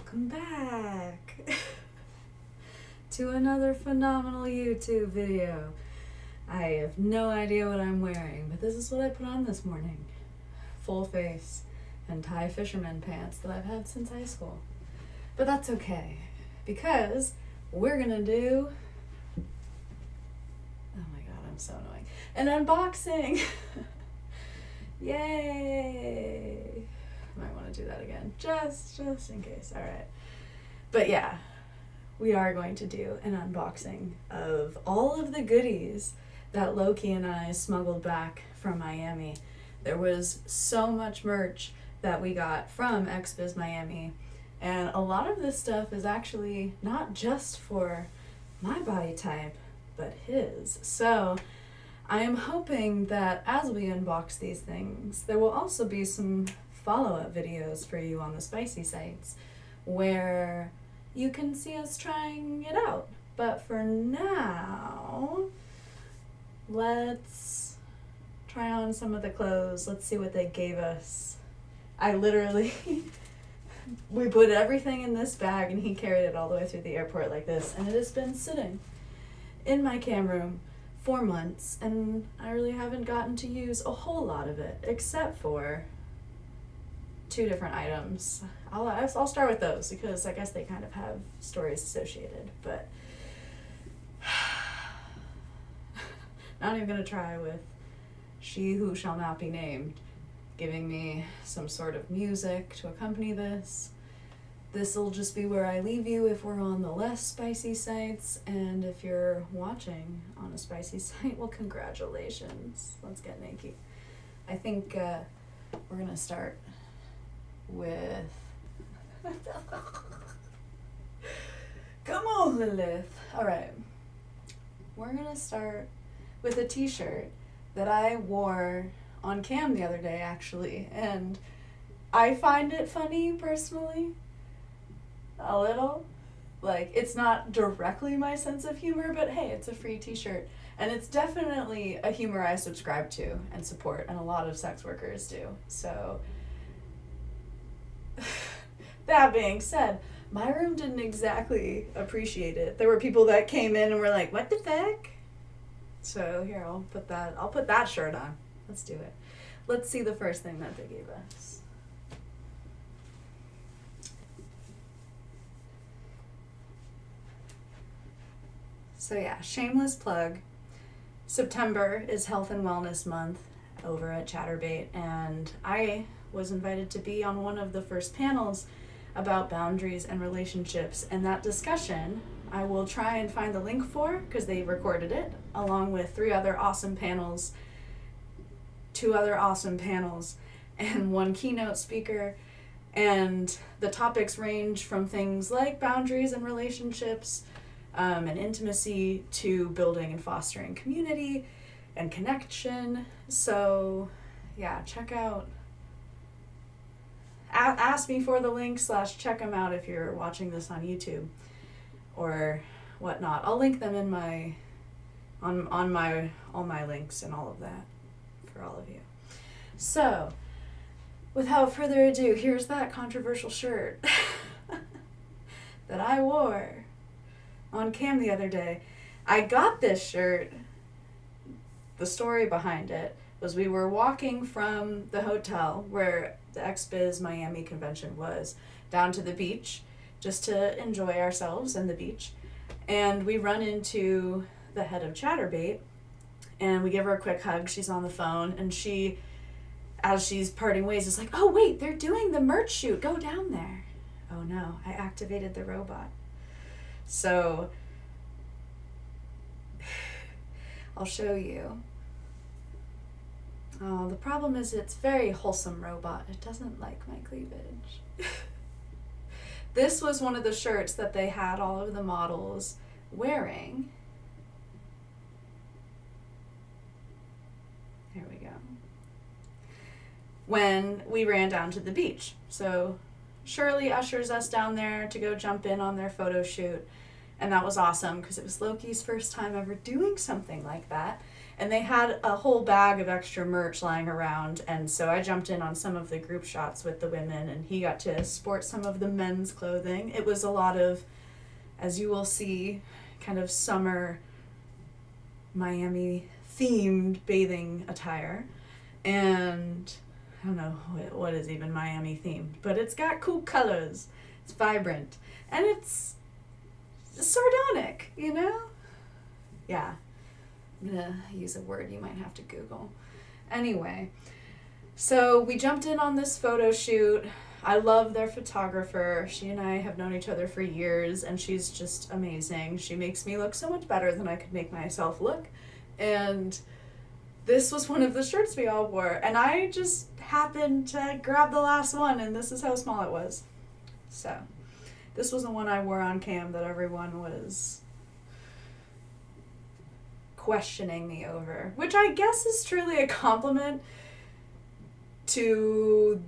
Welcome back to another phenomenal YouTube video. I have no idea what I'm wearing, but this is what I put on this morning. Full face and tie fisherman pants that I've had since high school. But that's okay, because we're gonna do, oh my god, I'm so annoying, an unboxing. Yay! Might want to do that again, just in case. All right. But yeah, we are going to do an unboxing of all of the goodies that LowKey and I smuggled back from Miami. There was so much merch that we got from XBIZ Miami, and a lot of this stuff is actually not just for my body type, but his. So I am hoping that as we unbox these things, there will also be some follow-up videos for you on the spicy sites where you can see us trying it out. But for now, let's try on some of the clothes. Let's see what they gave us. I literally, we put everything in this bag and he carried it all the way through the airport like this, and it has been sitting in my cam room for months, and I really haven't gotten to use a whole lot of it, except for two different items. I'll start with those because I guess they kind of have stories associated, but not even gonna try with She Who Shall Not Be Named giving me some sort of music to accompany this. This'll just be where I leave you if we're on the less spicy sites, and if you're watching on a spicy site, well, congratulations. Let's get naked. I think we're gonna start with come on, Lilith. All right, we're gonna start with a t-shirt that I wore on cam the other day, actually, and I find it funny personally, a little. Like, it's not directly my sense of humor, but hey, it's a free t-shirt, and it's definitely a humor I subscribe to and support, and a lot of sex workers do. So that being said, my room didn't exactly appreciate it. There were people that came in and were like, what the heck? So here, I'll put that shirt on. Let's do it. Let's see the first thing that they gave us. So yeah, shameless plug. September is Health and Wellness Month over at Chatterbait, and I was invited to be on one of the first panels about boundaries and relationships, and that discussion I will try and find the link for because they recorded it, along with 3 other awesome panels, 2 other awesome panels, and 1 keynote speaker. And the topics range from things like boundaries and relationships and intimacy to building and fostering community and connection. So yeah, check out, ask me for the link / check them out if you're watching this on YouTube or whatnot. I'll link them in my on all my links and all of that for all of you. So without further ado, here's that controversial shirt that I wore on cam the other day. I got this shirt, the story behind it was we were walking from the hotel where the XBIZ Miami convention was down to the beach just to enjoy ourselves and the beach, and we run into the head of Chatterbait and we give her a quick hug. She's on the phone, and she, as she's parting ways, is like, oh wait, they're doing the merch shoot, go down there. Oh no, I activated the robot. So I'll show you. Oh, the problem is it's very wholesome robot. It doesn't like my cleavage. This was one of the shirts that they had all of the models wearing. Here we go. When we ran down to the beach. So Shirley ushers us down there to go jump in on their photo shoot. And that was awesome because it was LowKey's first time ever doing something like that. And they had a whole bag of extra merch lying around, and so I jumped in on some of the group shots with the women, and he got to sport some of the men's clothing. It was a lot of, as you will see, kind of summer Miami themed bathing attire. And I don't know what is even Miami themed, but it's got cool colors. It's vibrant. And it's sardonic, you know? Yeah. I'm gonna use a word you might have to Google. Anyway, so we jumped in on this photo shoot. I love their photographer. She and I have known each other for years, and she's just amazing. She makes me look so much better than I could make myself look. And this was one of the shirts we all wore, and I just happened to grab the last one, and this is how small it was. So this was the one I wore on cam that everyone was questioning me over, which I guess is truly a compliment to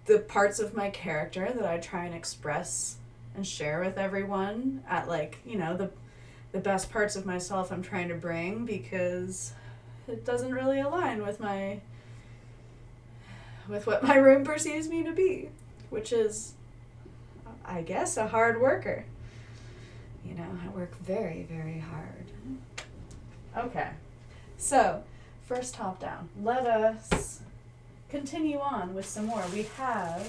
the parts of my character that I try and express and share with everyone at, like, you know, the best parts of myself I'm trying to bring, because it doesn't really align with what my room perceives me to be, which is, I guess, a hard worker. You know, I work very, very hard. Okay, so first top down. Let us continue on with some more. We have,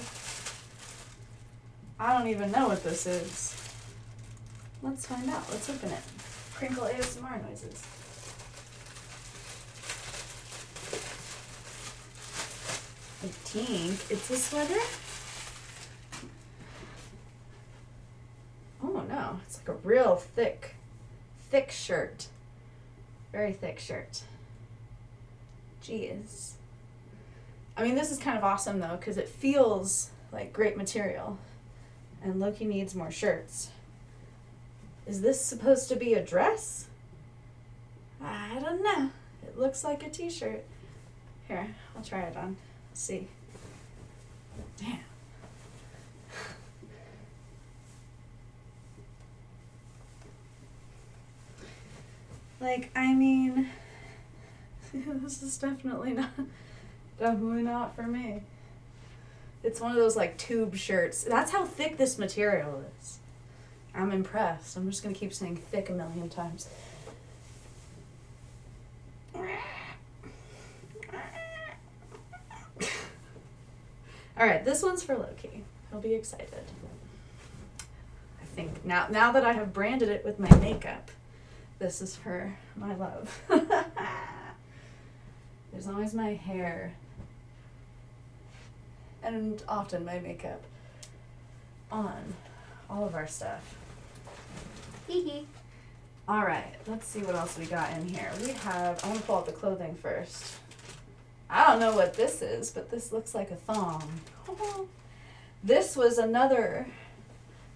I don't even know what this is. Let's find out. Let's open it. Crinkle ASMR noises. I think it's a sweater. Oh no, it's like a real thick shirt. Very thick shirt. Jeez. I mean, this is kind of awesome though, because it feels like great material. And LowKey needs more shirts. Is this supposed to be a dress? I don't know. It looks like a t-shirt. Here, I'll try it on. Let's see. Damn. Like, I mean, this is definitely not for me. It's one of those, like, tube shirts. That's how thick this material is. I'm impressed. I'm just going to keep saying thick a million times. All right, this one's for LowKey. He'll be excited. I think now that I have branded it with my makeup, this is for my love. There's always my hair and often my makeup on all of our stuff. Hee hee. All right, let's see what else we got in here. We have, I want to pull out the clothing first. I don't know what this is, but this looks like a thong. This was another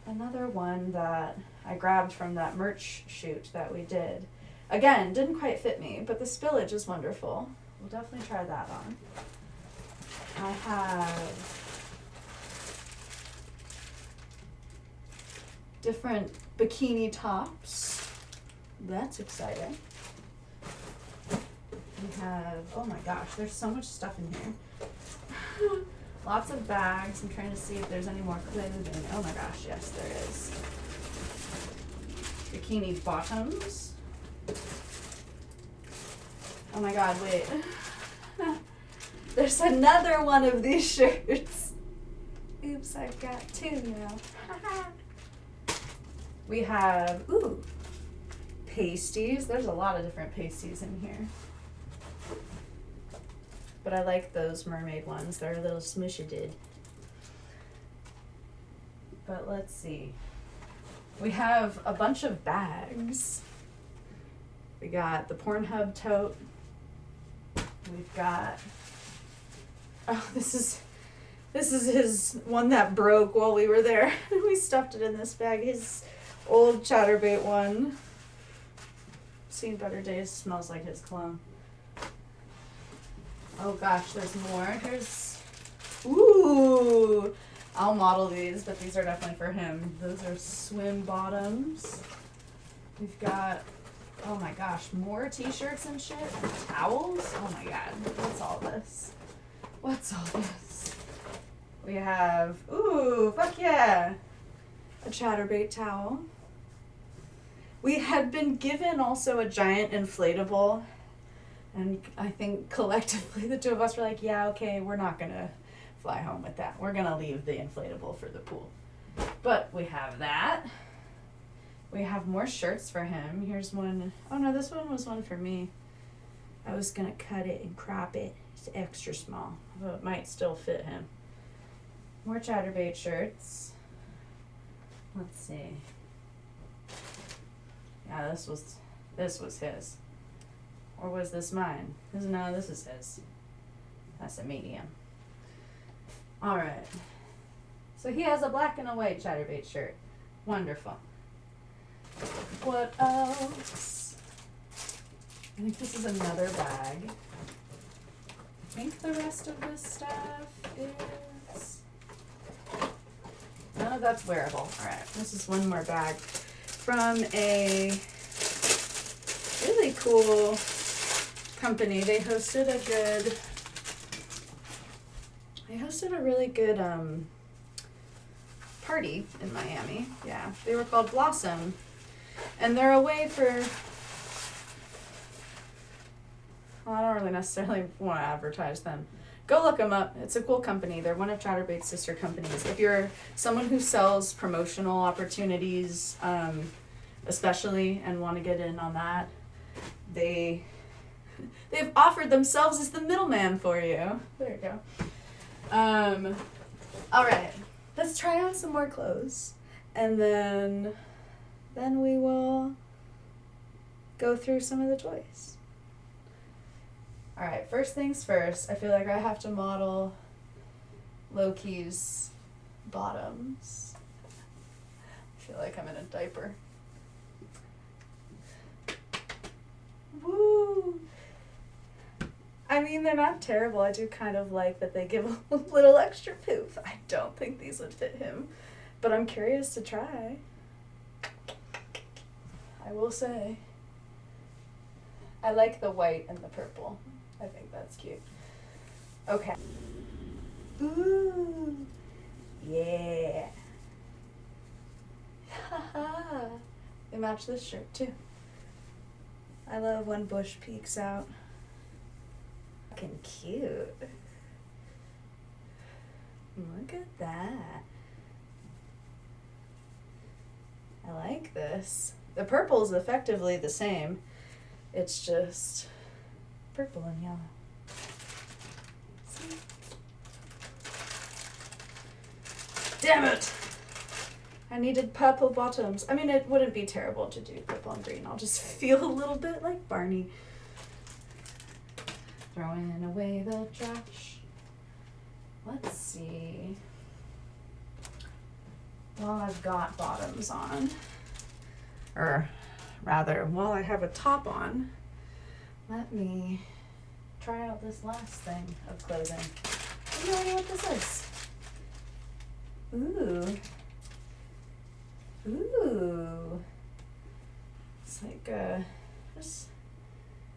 one that I grabbed from that merch shoot that we did. Again, didn't quite fit me, but the spillage is wonderful. We'll definitely try that on. I have different bikini tops. That's exciting. We have, oh my gosh, there's so much stuff in here. Lots of bags. I'm trying to see if there's any more clothing. Oh my gosh, yes, there is. Bikini bottoms. Oh my god, wait. There's another one of these shirts. Oops, I've got two now. We have, ooh, pasties. There's a lot of different pasties in here. But I like those mermaid ones. They're a little smushy-did. But let's see. We have a bunch of bags. We got the Pornhub tote. We've got, oh, this is his one that broke while we were there. We stuffed it in this bag. His old Chatterbait one. Seen better days. Smells like his cologne. Oh gosh, there's more. Here's, ooh, I'll model these, but these are definitely for him. Those are swim bottoms. We've got Oh my gosh, more t-shirts and shit? Towels? Oh my god, what's all this? What's all this? We have, ooh, fuck yeah, a Chatterbait towel. We had been given also a giant inflatable, and I think collectively the two of us were like, yeah, okay, we're not gonna fly home with that. We're gonna leave the inflatable for the pool. But we have that. We have more shirts for him. Here's one. Oh no, this one was one for me. I was gonna cut it and crop it. It's extra small, though it might still fit him. More Chatterbait shirts. Let's see. Yeah, this was his. Or was this mine? No, this is his. That's a medium. Alright. So he has a black and a white Chatterbait shirt. Wonderful. What else? I think this is another bag. I think the rest of this stuff is... None of that's wearable. Alright, this is one more bag from a really cool company. They hosted a really good party in Miami. Yeah, they were called Blossom, and they're a way for, well, I don't really necessarily want to advertise them. Go look them up. It's a cool company. They're one of Chatterbait's sister companies. If you're someone who sells promotional opportunities, especially, and want to get in on that, they've offered themselves as the middleman for you. There you go. All right. Let's try on some more clothes, and then we will go through some of the toys. All right, first things first, I feel like I have to model LowKey's bottoms. I feel like I'm in a diaper. Woo! I mean, they're not terrible. I do kind of like that they give a little extra poof. I don't think these would fit him, but I'm curious to try. I will say. I like the white and the purple. I think that's cute. Okay. Ooh. Yeah. Haha. They match this shirt too. I love when bush peeks out. Fucking cute. Look at that. I like this. The purple is effectively the same. It's just purple and yellow. See? Damn it! I needed purple bottoms. I mean, it wouldn't be terrible to do purple and green. I'll just feel a little bit like Barney. Throwing away the trash. Let's see. While I've got bottoms on, or rather, while I have a top on, let me try out this last thing of clothing. I don't know what this is. Ooh. Ooh. It's like a just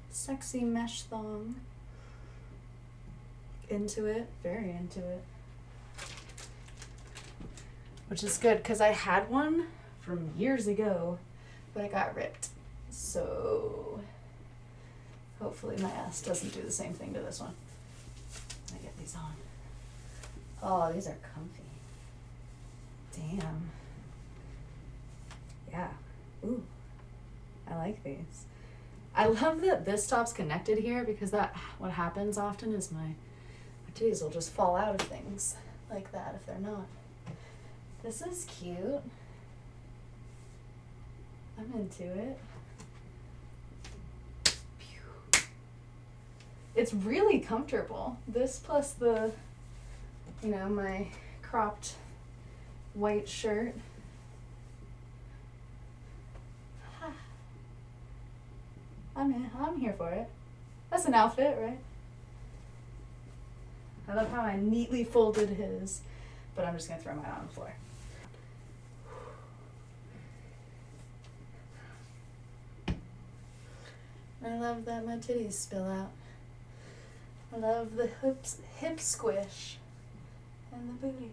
sexy mesh thong. Into it, very into it. Which is good because I had one from years ago, but it got ripped. So hopefully my ass doesn't do the same thing to this one. I get these on. Oh, these are comfy. Damn. Yeah. Ooh. I like these. I love that this top's connected here because what happens often is my titties will just fall out of things like that if they're not. This is cute. I'm into it. It's really comfortable. This plus the, my cropped white shirt. I'm here for it. That's an outfit, right? I love how I neatly folded his, but I'm just gonna throw mine on the floor. I love that my titties spill out. I love the hip squish and the booty.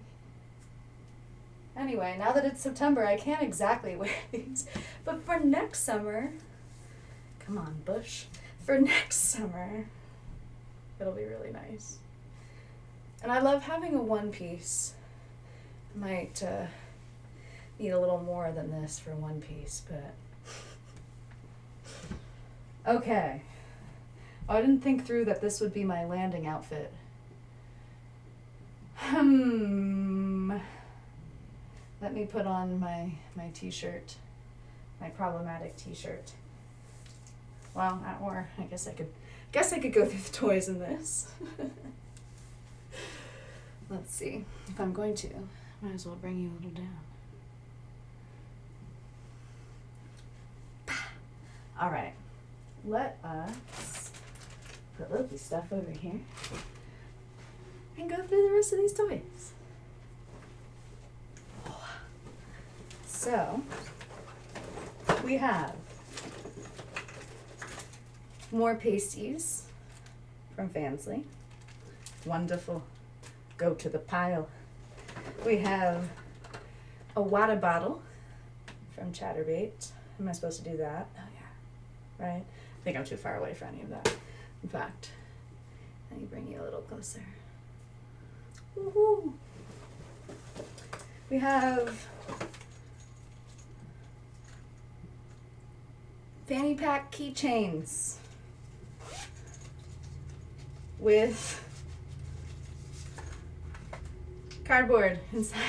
Anyway, now that it's September, I can't exactly wear these. But for next summer, come on, Bush. For next summer, it'll be really nice. And I love having a one piece. I might need a little more than this for one piece, but... Okay. I didn't think through that this would be my landing outfit. Let me put on my t-shirt, my problematic t-shirt. Well, or I guess I could go through the toys in this. Let's see. If I'm going to, might as well bring you a little down. All right. Let us put LowKey stuff over here and go through the rest of these toys. So, we have more pasties from Fansly. Wonderful. Go to the pile. We have a water bottle from Chatterbait. Am I supposed to do that? Oh yeah, right? I think I'm too far away for any of that. In fact, let me bring you a little closer. Woohoo! We have fanny pack keychains with cardboard inside.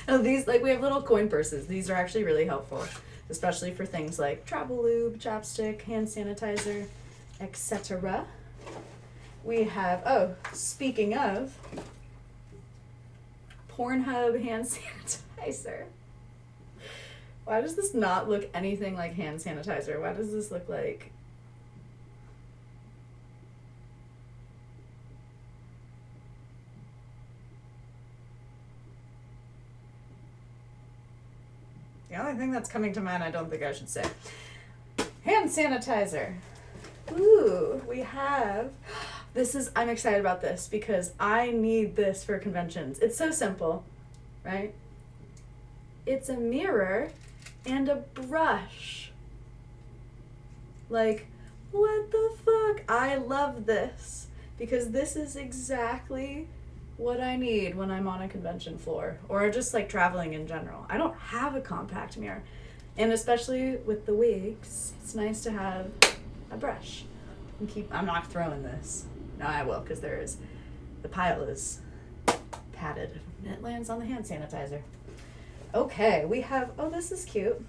Oh, these, like, we have little coin purses. These are actually really helpful, especially for things like travel lube, chapstick, hand sanitizer, etc. We have, oh, speaking of, Pornhub hand sanitizer. Why does this not look anything like hand sanitizer? Why does this look like... The only thing that's coming to mind I don't think I should say. Hand sanitizer. Ooh, we have... I'm excited about this because I need this for conventions. It's so simple, right? It's a mirror and a brush. Like, what the fuck? I love this because this is exactly what I need when I'm on a convention floor or just like traveling in general. I don't have a compact mirror, and especially with the wigs, it's nice to have a brush. I'm not throwing this. No, I will, because the pile is padded and it lands on the hand sanitizer. Okay, we have, oh, this is cute.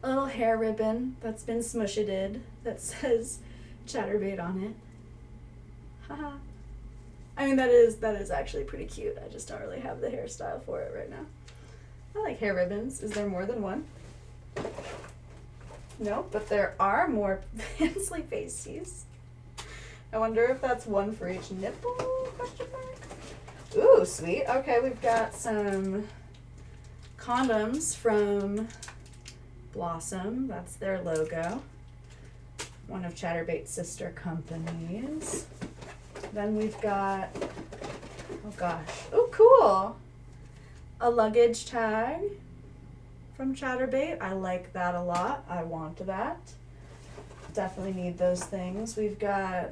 A little hair ribbon that's been smushed that says Chatterbait on it. Haha. I mean, that is actually pretty cute. I just don't really have the hairstyle for it right now. I like hair ribbons. Is there more than one? No, but there are more Fansly pasties. I wonder if that's one for each nipple, question mark? Ooh, sweet. Okay, we've got some condoms from Blossom. That's their logo. One of Chatterbait's sister companies. Then we've got, oh gosh, oh cool, a luggage tag from Chatterbait. I like that a lot. I want that. Definitely need those things. We've got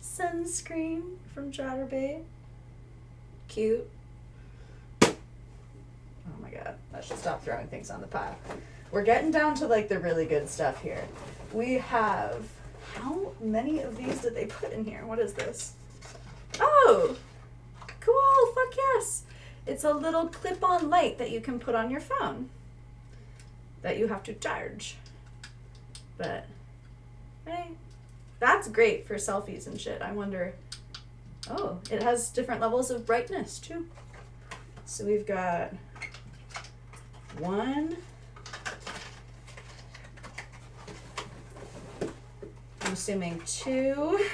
sunscreen from Chatterbait. Cute. Oh my god, I should stop throwing things on the pile. We're getting down to like the really good stuff here. We have, how many of these did they put in here? What is this? Oh, cool, fuck yes. It's a little clip-on light that you can put on your phone that you have to charge. But, hey, that's great for selfies and shit. I wonder, oh, it has different levels of brightness too. So we've got 1, I'm assuming 2,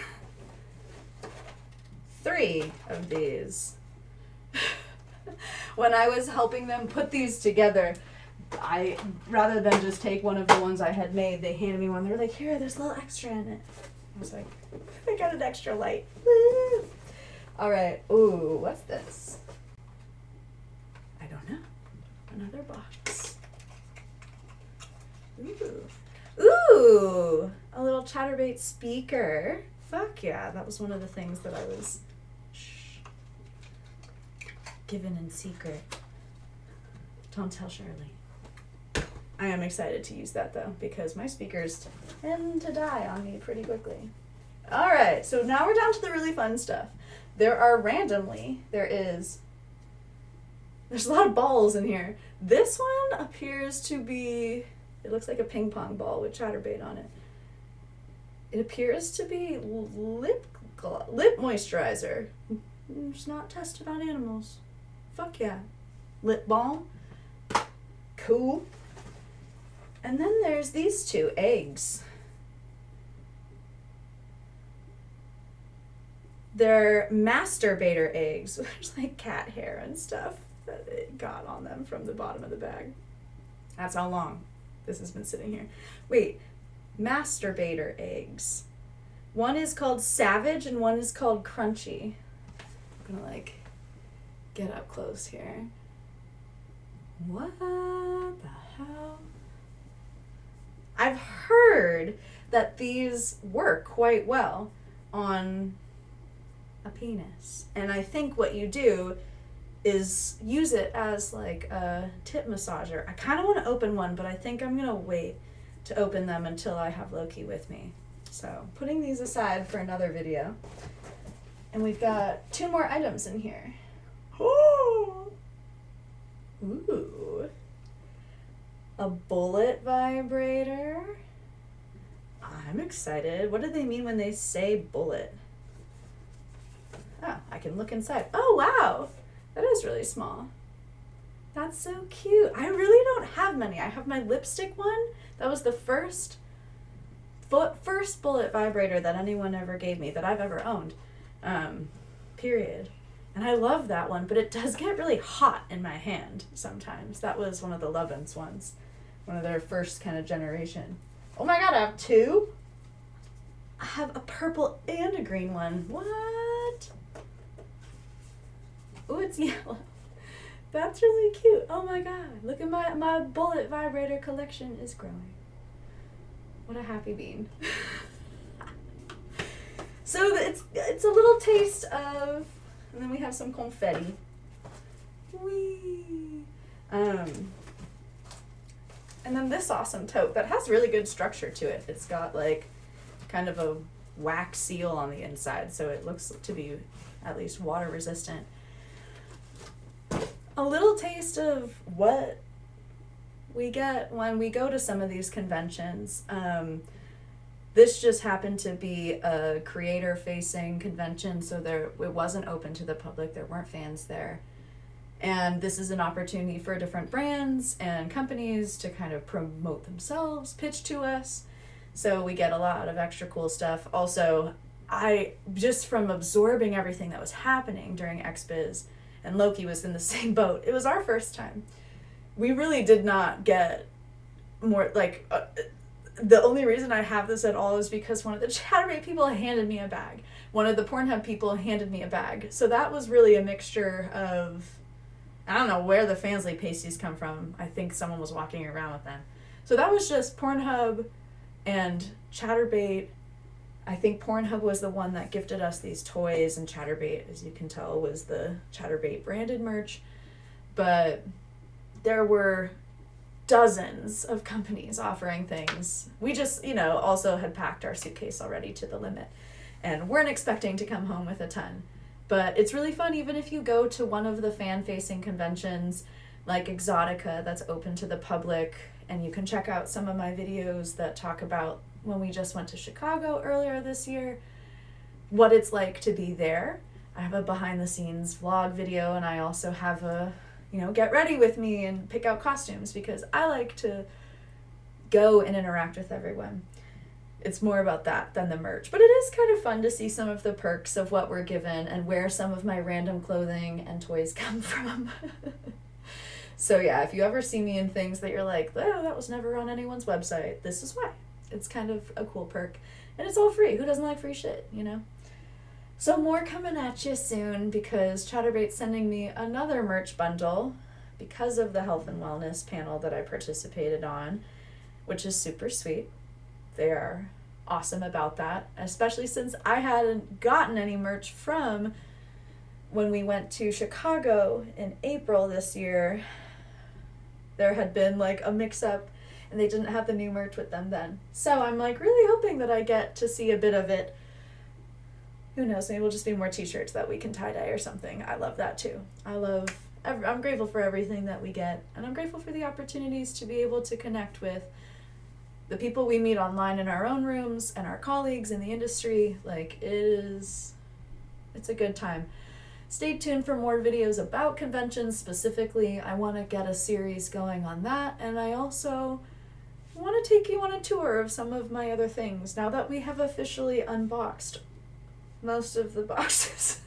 3 of these. When I was helping them put these together, rather than just take one of the ones I had made, they handed me one. They're like, here, there's a little extra in it. I was like, I got an extra light. Woo! All right. Ooh, what's this? I don't know. Another box. Ooh, a little Chatterbait speaker. Fuck yeah, that was one of the things that I was given in secret. Don't tell Shirley. I am excited to use that though, because my speakers tend to die on me pretty quickly. All right, so now we're down to the really fun stuff. There's a lot of balls in here. This one appears to be, it looks like a ping pong ball with Chatterbait on it. It appears to be lip moisturizer. It's not tested on animals. Fuck yeah. Lip balm. Cool. And then there's these two eggs. They're masturbator eggs. There's like cat hair and stuff that it got on them from the bottom of the bag. That's how long this has been sitting here. Wait, masturbator eggs. One is called Savage and one is called Crunchy. I'm gonna like get up close here. What the hell? I've heard that these work quite well on a penis. And I think what you do is use it as like a tit massager. I kind of want to open one, but I think I'm going to wait to open them until I have LowKey with me. So putting these aside for another video. And we've got 2 more items in here. Oh! Ooh. A bullet vibrator. I'm excited. What do they mean when they say bullet? Oh, I can look inside. Oh, wow. That is really small. That's so cute. I really don't have many. I have my lipstick one. That was the first bullet vibrator that anyone ever gave me, that I've ever owned. Period. And I love that one, but it does get really hot in my hand sometimes. That was one of the Loven's ones. One of their first kind of generation. Oh my god, I have 2? I have a purple and a green one. What? Oh, it's yellow. That's really cute. Oh my god. Look at my bullet vibrator collection is growing. What a happy bean. So it's a little taste of, and then we have some confetti. Whee! And then this awesome tote that has really good structure to it. It's got like kind of a wax seal on the inside, so it looks to be at least water resistant. A little taste of what we get when we go to some of these conventions. This just happened to be a creator-facing convention, so it wasn't open to the public. There weren't fans there. And this is an opportunity for different brands and companies to kind of promote themselves, pitch to us. So we get a lot of extra cool stuff. Also, just from absorbing everything that was happening during XBIZ, and LowKey was in the same boat, it was our first time. We really did not get more, like, the only reason I have this at all is because one of the Chatterbait people handed me a bag. One of the Pornhub people handed me a bag. So that was really a mixture of, I don't know where the Fansly pasties come from. I think someone was walking around with them. So that was just Pornhub and Chatterbait. I think Pornhub was the one that gifted us these toys, and Chatterbait, as you can tell, was the Chatterbait branded merch. But there were dozens of companies offering things. We just, also had packed our suitcase already to the limit and weren't expecting to come home with a ton. But it's really fun even if you go to one of the fan-facing conventions like Exotica that's open to the public, and you can check out some of my videos that talk about when we just went to Chicago earlier this year, what it's like to be there. I have a behind-the-scenes vlog video, and I also have a get ready with me and pick out costumes, because I like to go and interact with everyone. It's more about that than the merch. But it is kind of fun to see some of the perks of what we're given and where some of my random clothing and toys come from. So yeah, if you ever see me in things that you're like, oh, that was never on anyone's website, this is why. It's kind of a cool perk. And it's all free. Who doesn't like free shit, you know? So more coming at you soon, because Chatterbait's sending me another merch bundle because of the health and wellness panel that I participated on, which is super sweet. They are awesome about that, especially since I hadn't gotten any merch from when we went to Chicago in April this year. There had been like a mix-up and they didn't have the new merch with them then. So I'm like really hoping that I get to see a bit of it. Who knows, maybe it'll just be more t-shirts that we can tie-dye or something. I love that too. I'm grateful for everything that we get, and I'm grateful for the opportunities to be able to connect with the people we meet online in our own rooms and our colleagues in the industry. Like, it's a good time. Stay tuned for more videos about conventions specifically. I want to get a series going on that, and I also want to take you on a tour of some of my other things now that we have officially unboxed most of the boxes.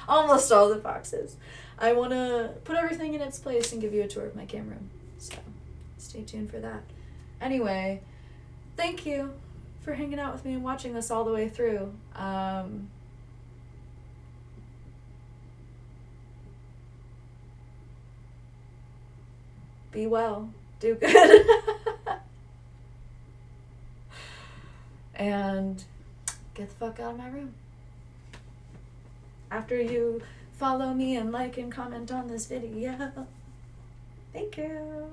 Almost all the boxes. I want to put everything in its place and give you a tour of my cam room. So stay tuned for that. Anyway, thank you for hanging out with me and watching this all the way through. Be well. Do good. And get the fuck out of my room. After you follow me and like and comment on this video. Thank you.